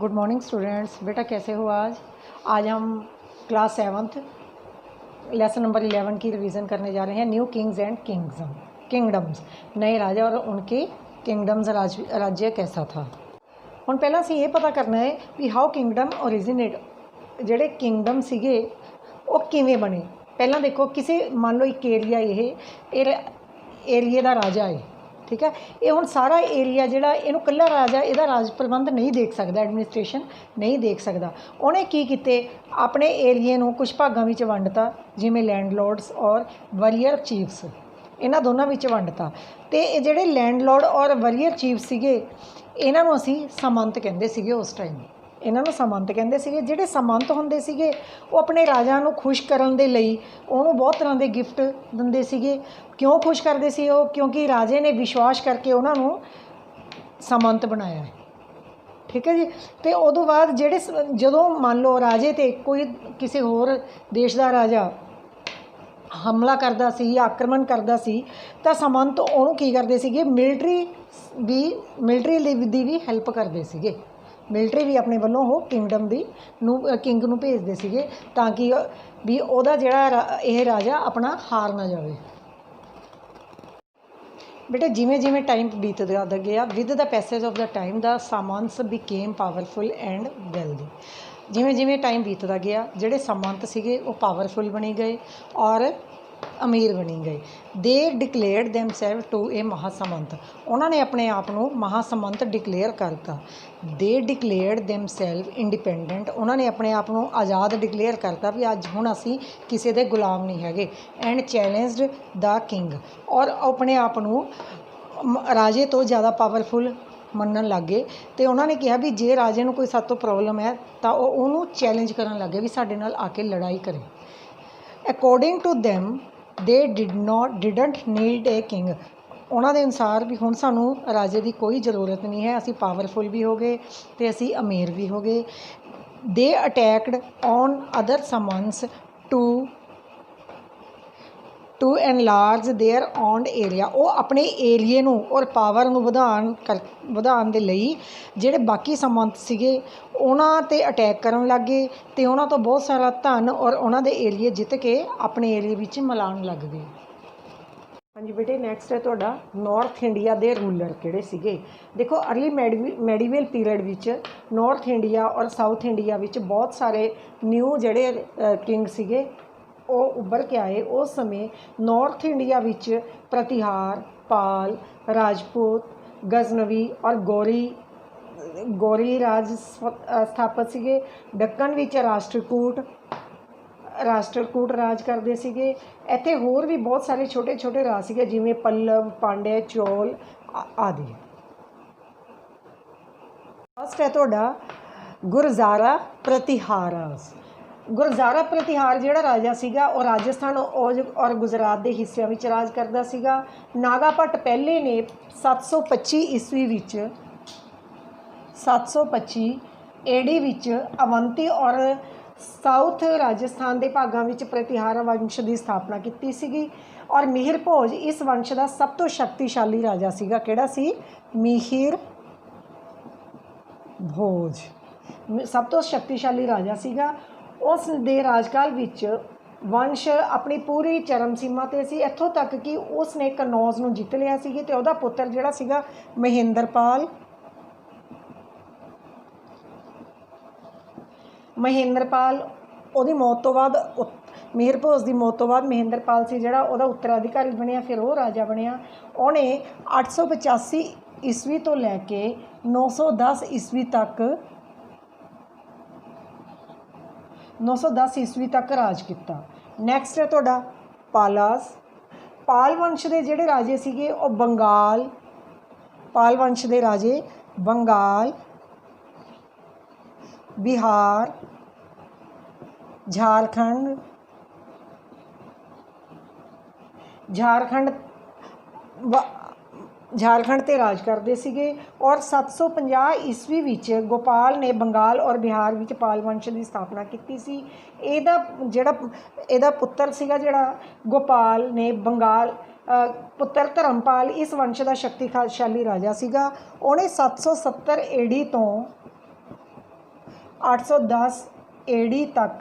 Good morning students. बेटा कैसे हो? आज हम क्लास 7th लेसन नंबर 11 की रिवीजन करने जा रहे हैं। न्यू किंग्स एंड किंगडम्स, नए राजा और उनके किंगडम्स, राज्य कैसा था। ਹੁਣ ਪਹਿਲਾਂ ਅਸੀਂ ਇਹ ਪਤਾ ਕਰਨਾ ਹੈ ਵੀ ਹਾਊ ਕਿੰਗਡਮ ਓਰੀਜੀਨੇਟ, ਜਿਹੜੇ ਕਿੰਗਡਮ ਸੀਗੇ ਉਹ ਕਿਵੇਂ ਬਣੇ। ਪਹਿਲਾਂ ਦੇਖੋ, ਕਿਸੇ ਮੰਨ ਲਓ ਇੱਕ ਏਰੀਆ, ਇਹ ਏਰੀਏ ਦਾ ਰਾਜਾ ਹੈ, ठीक है। ये हुण सारा एरिया जिहड़ा इहनूं कल्ला राजा इहदा राज प्रबंध नहीं देख सकदा, एडमिनिस्ट्रेशन नहीं देख सकदा। उहने की कीते, अपने एरिए नूं कुछ भागां विच वंडता, जिवें लैंडलॉर्ड्स और वरीयर चीफ्स, इन्हां दोनां विच वंडता। ते जिहड़े लैंडलॉर्ड और वरीयर चीफ सीगे, इन्हां नूं असीं सामंत कहंदे सीगे। उस टाइम इन्हां नूं सामंत कहंदे सीगे। जिहड़े सामंत हुंदे सीगे वो अपने राजा नूं खुश करन दे लई उहनूं बहुत तरह के गिफ्ट दिंदे सीगे। क्यों खुश करते सी वो? क्योंकि राजे ने विश्वास करके उन्होंने सामंत बनाया है, ठीक है जी। तो उदों बाद जेडे जदों मान लो राजे ते कोई किसी होर देश का राजा हमला करता सी, आक्रमण करता सी, तो सामंत उन्होंने की करते सीगे, मिलटरी दी भी हैल्प करते सीगे। मिलटरी भी अपने वालों वो किंगडम दी किंग नूं भेजदे सीगे, ताकि भी उहदा जिहड़ा यह राजा अपना हार ना जाए। बेटा जिमें जिमें टाइम बीतदा गया, with the passage of the time the samants became powerful and wealthy. जिमें जिमें टाइम बीतदा गया, जिहड़े सामंत सीगे वो पावरफुल बनी गए और अमीर बनी गए। दे डिकलेयर्ड दैमसैल्व टू ए महासामंत, उन्होंने अपने आप को महासामंत डिकलेयर करता। दे डिकलेयर्ड दैमसैल्व इंडिपेंडेंट, उन्होंने अपने आप को आज़ाद डिकलेयर करता भी अज हुण असीं किसी दे गुलाम नहीं हैगे। एंड चैलेंज्ड द किंग, और अपने आप को राजे तो ज़्यादा पावरफुल मनन लग गए। तो उन्होंने कहा भी जे राजे को कोई सात तो प्रॉब्लम है तो उन्होंने चैलेंज करन लग गए भी साडे नाल आके लड़ाई करे। According to them they didn't need a king, उन्होंने अनुसार भी हुण सानू राजे की कोई ज़रूरत नहीं है, असी पावरफुल भी हो गए तो असी अमीर भी हो गए। They attacked on other samants to enlarge their on area, वो अपने एरिए नूं और पावर नूं वधाउण दे लई जिहड़े बाकी समंत सीगे उन्हां ते अटैक करन लग गए, तो उन्हां तो बहुत सारा धन और उन्हां दे एरिए जित के अपने एरिए विच मिलाउण लग गए। हाँ जी बेटे, नैक्सट है तुहाडा नॉर्थ इंडिया के रूलर किहड़े सीगे। देखो अर्ली मैਡੀਵਲ पीरियड विच नॉर्थ इंडिया और साउथ इंडिया विच बहुत सारे न्यू जिहड़े किंग सीगे वो उभर के आए। उस समय नॉर्थ इंडिया विच प्रतिहार, पाल, राजपूत, गजनवी और गौरी राज स्थापित सीगे। दक्कन विच राष्ट्रकूट राज करते सीगे। इत्थे होर भी बहुत सारे छोटे छोटे राज सीगे, जिवें पल्लव, पांड्य, चोल आदि। फस्ट है तुहाडा गुरजारा प्रतिहार। गुरजारा प्रतिहार जिहड़ा राजा सीगा वो राजस्थान और गुजरात के हिस्सों में राज करता सीगा। नागा भट्ट पहले ने 725 ईस्वी विच 725 एडी विच अवंती और साउथ राजस्थान के भागों में प्रतिहार वंश की स्थापना की सीगी। और मिहिर भोज इस वंश का सब तो शक्तिशाली राजा सीगा। किहड़ा सी? मिहिर भोज सब तो शक्तिशाली राजा सीगा। उस दे राजकाल विच वंश अपनी पूरी चरम सीमा ते सी, इत्थों तक कि उसने कनौज नूं जित लिया सी। ते उहदा पुत्र जिहड़ा सीगा महेंद्रपाल उहदी मौत तो बाद, मिहिर भोज की मौत तो बाद महेंद्रपाल सी जिहड़ा उहदा उत्तराधिकारी बनया, फिर वो राजा बनया। उहने 885 ईस्वी तो लैके 910 ईस्वी तक 910 ईस्वी तक राज किया। नैक्सट है तुहाडा पालास। पाल वंश के जिहड़े राजे सीगे वो पाल वंश के राजे बंगाल, बिहार, झारखंड ते राज करते सीगे। और 750 ईस्वी विच गोपाल ने बंगाल और बिहार विच पाल वंश की स्थापना की सी। एदा पुत्र सीगा जिहड़ा गोपाल ने बंगाल पुत्र धर्मपाल इस वंश का शक्तिशाली राजा सीगा। उन्हें 770 एडी तो 810 AD तक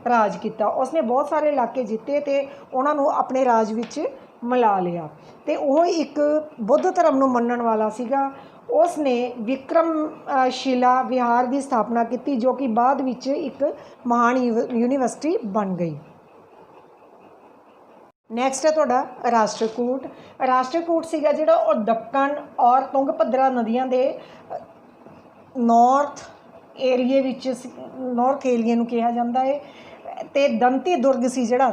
राज किया। उसने बहुत सारे इलाके जीते तो उन्होंने अपने राज विच मिला लिया। तो वह एक बुद्ध धर्म नूं मनण वाला सीगा। उसने विक्रमशिला विहार की स्थापना की, जो कि बाद विच एक महान यूनीवर्सिटी बन गई। नैक्सट है तुहाडा राष्ट्रकूट। राष्ट्रकूट सीगा जिहड़ा वो दक्कन और तुंगभद्रा नदियां दे नॉर्थ एरिए विच, नॉर्थ एरिए नूं कहा जाता है। ते दंती दुर्ग सी जिहड़ा,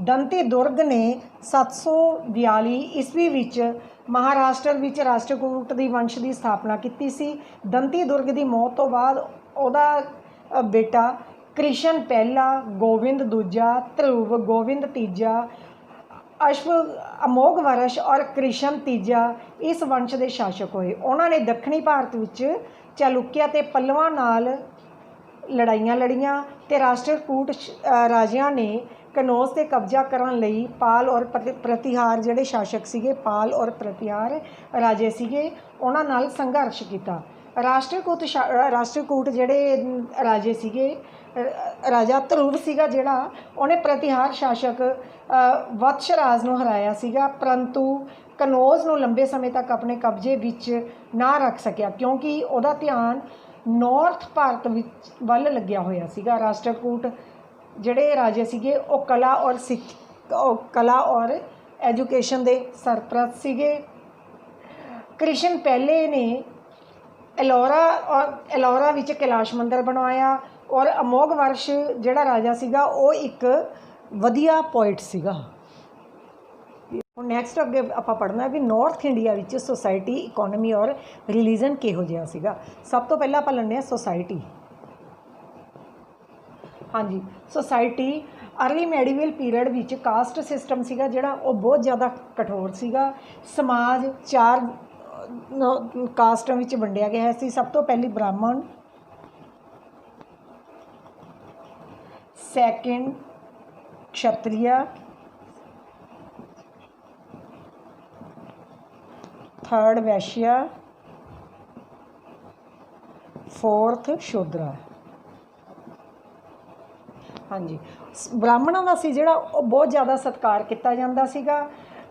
दंती दुर्ग ने 742 ईस्वी विच महाराष्ट्र विच राष्ट्रकूट दी वंश की स्थापना की सी। दंती दुर्ग की मौत तो बाद उहदा बेटा कृष्ण पहला, गोविंद दूजा, ध्रुव, गोविंद तीजा, अश्व अमोघ वर्ष और कृष्ण तीजा इस वंश के शासक होए। उन्होंने दक्षिणी भारत विच चालुक्या ते पल्लवां नाल लड़ाइयां लड़ियां ते राष्ट्रकूट राजियां ने कनौज ते कब्जा करन लई पाल और प्रतिहार जिहड़े शासक सीगे, पाल और प्रतिहार राजे सीगे, उन्हां नाल संघर्ष किया। राष्ट्रकूट जिहड़े राजे सीगे, राजा ध्रुव सीगा जिहड़ा, उन्हें प्रतिहार शासक वत्सराज नूं हराया सीगा, परंतु कनौज नूं लंबे समय तक अपने कब्जे विच ना रख सकिया क्योंकि उहदा ध्यान नॉर्थ भारत विच वल लग्या होया सीगा। राष्ट्रकूट जिहड़े राजे सीगे वो कला और एजुकेशन दे सरप्रस्त सीगे। कृष्ण पहले ने एलोरा विच कैलाश मंदिर बनवाया और अमोघ वर्ष जिहड़ा राजा सीगा वो एक वधिया पोइट सीगा। नैक्सट अगे आपां पढ़ना भी north India which society, economy और रिलीजन किहो जिहा सीगा। सब तो पहला आपां लैंदे सोसाइटी। हाँ जी, सोसाइटी अर्ली मैਡੀਵਲ पीरियड विच कास्ट सिस्टम सीगा जिहड़ा वो बहुत ज़्यादा कठोर सीगा। समाज 4 कास्टां विच वंडिया गया सी। सब तो पहली ब्राह्मण, सैकेंड क्षत्रिय, थर्ड वैश्य, फोर्थ शूद्र। हाँ जी, ब्राह्मणों का सी जिहड़ा वो बहुत ज़्यादा सत्कार किया जाता सीगा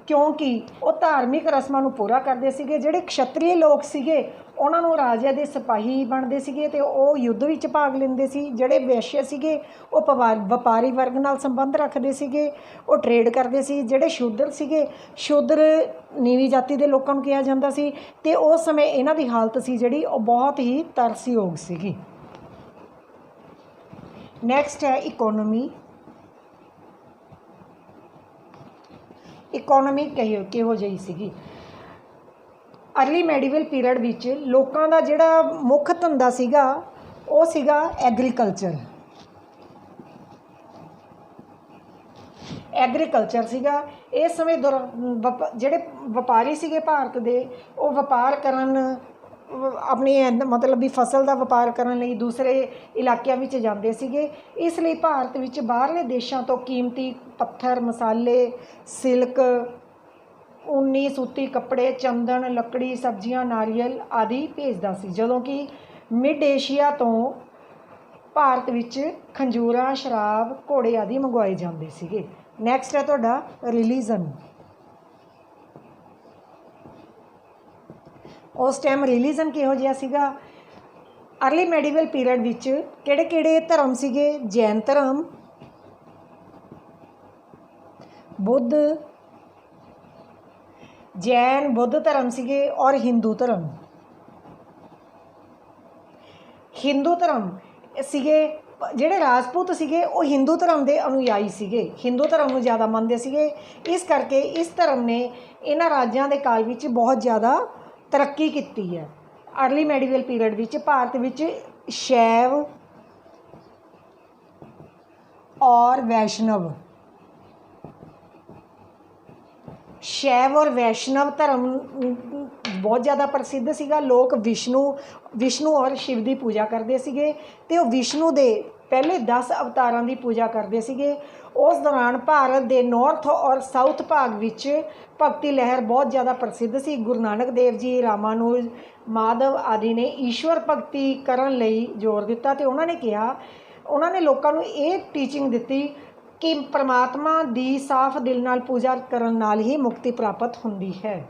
क्योंकि वो धार्मिक रस्मां नूं पूरा करते सीगे। जिहड़े क्षत्रिय लोग सीगे उन्हां नूं राजे दे सिपाही बनते सीगे ते वो युद्ध विच भाग लैंदे सी। जिहड़े वैश्य सीगे वो व्यापारी वर्ग नाल संबंध रखते सीगे, वो ट्रेड करते सी। जिहड़े शूद्र सीगे, शूद्र नीवी जाति के लोगों नूं कहा जाता सी ते उस समय इन्हां दी हालत सी जिहड़ी वो बहुत ही तरसयोग सीगी। नैक्सट है इकोनॉमी। इकोनॉमी किहो जिही सीगी। अर्ली मैਡੀਵਲ पीरियड विच लोकां दा जिहड़ा मुख धंधा सीगा वो सीगा एग्रीकल्चर सीगा। इस समय जिहड़े व्यापारी सीगे भारत दे वो व्यापार करन, अपनी मतलब भी फसल का व्यापार करने लई दूसरे इलाकों में जाते सीगे। इसलिए भारत विच बाहरले देशों तो कीमती पत्थर, मसाले, सिल्क, ऊनी सूती कपड़े, चंदन, लकड़ी, सब्जियां, नारियल आदि भेजदा सी, जदों कि मिड एशिया तो भारत विच खंजूरां, शराब, घोड़े आदि मंगवाए जाते सीगे। नैक्सट है तुहाडा रिलीजन। उस टाइम रिलीजन किहो जिहा सीगा। अर्ली मैਡੀਵਲ पीरियड विच किहड़े धर्म सीगे? जैन धर्म, बुद्ध धर्म सीगे और हिंदू धर्म। हिंदू धर्म सीगे जिहड़े राजपूत सीगे वो हिंदू धर्म के अनुयायी सीगे, हिंदू धर्म नूं ज़्यादा मनदे सीगे। इस करके इस धर्म ने इन्हां राज्यां दे काल विच बहुत ज़्यादा तरक्की की है। अर्ली मैਡੀਵਲ पीरियड विच भारत विच शैव और वैष्णव धर्म बहुत ज़्यादा प्रसिद्ध सीगा। लोग विष्णु और शिव की पूजा करते सीगे ते विष्णु दे ਪਹਿਲੇ 10 ਅਵਤਾਰਾਂ ਦੀ ਪੂਜਾ ਕਰਦੇ ਸੀਗੇ। ਉਸ ਦੌਰਾਨ ਭਾਰਤ ਦੇ ਨਾਰਥ ਔਰ ਸਾਊਥ ਭਾਗ ਵਿੱਚ ਭਗਤੀ ਲਹਿਰ ਬਹੁਤ ਜ਼ਿਆਦਾ ਪ੍ਰਸਿੱਧ ਸੀ। ਗੁਰੂ ਨਾਨਕ ਦੇਵ ਜੀ, ਰਾਮਾਨੁਜ, ਮਾਧਵ ਆਦਿ ਨੇ ਈਸ਼ਵਰ ਭਗਤੀ ਕਰਨ ਲਈ ਜ਼ੋਰ ਦਿੱਤਾ ਅਤੇ ਉਹਨਾਂ ਨੇ ਲੋਕਾਂ ਨੂੰ ਇਹ ਟੀਚਿੰਗ ਦਿੱਤੀ ਕਿ ਪਰਮਾਤਮਾ ਦੀ ਸਾਫ਼ ਦਿਲ ਨਾਲ ਪੂਜਾ ਕਰਨ ਨਾਲ ਹੀ ਮੁਕਤੀ ਪ੍ਰਾਪਤ ਹੁੰਦੀ ਹੈ।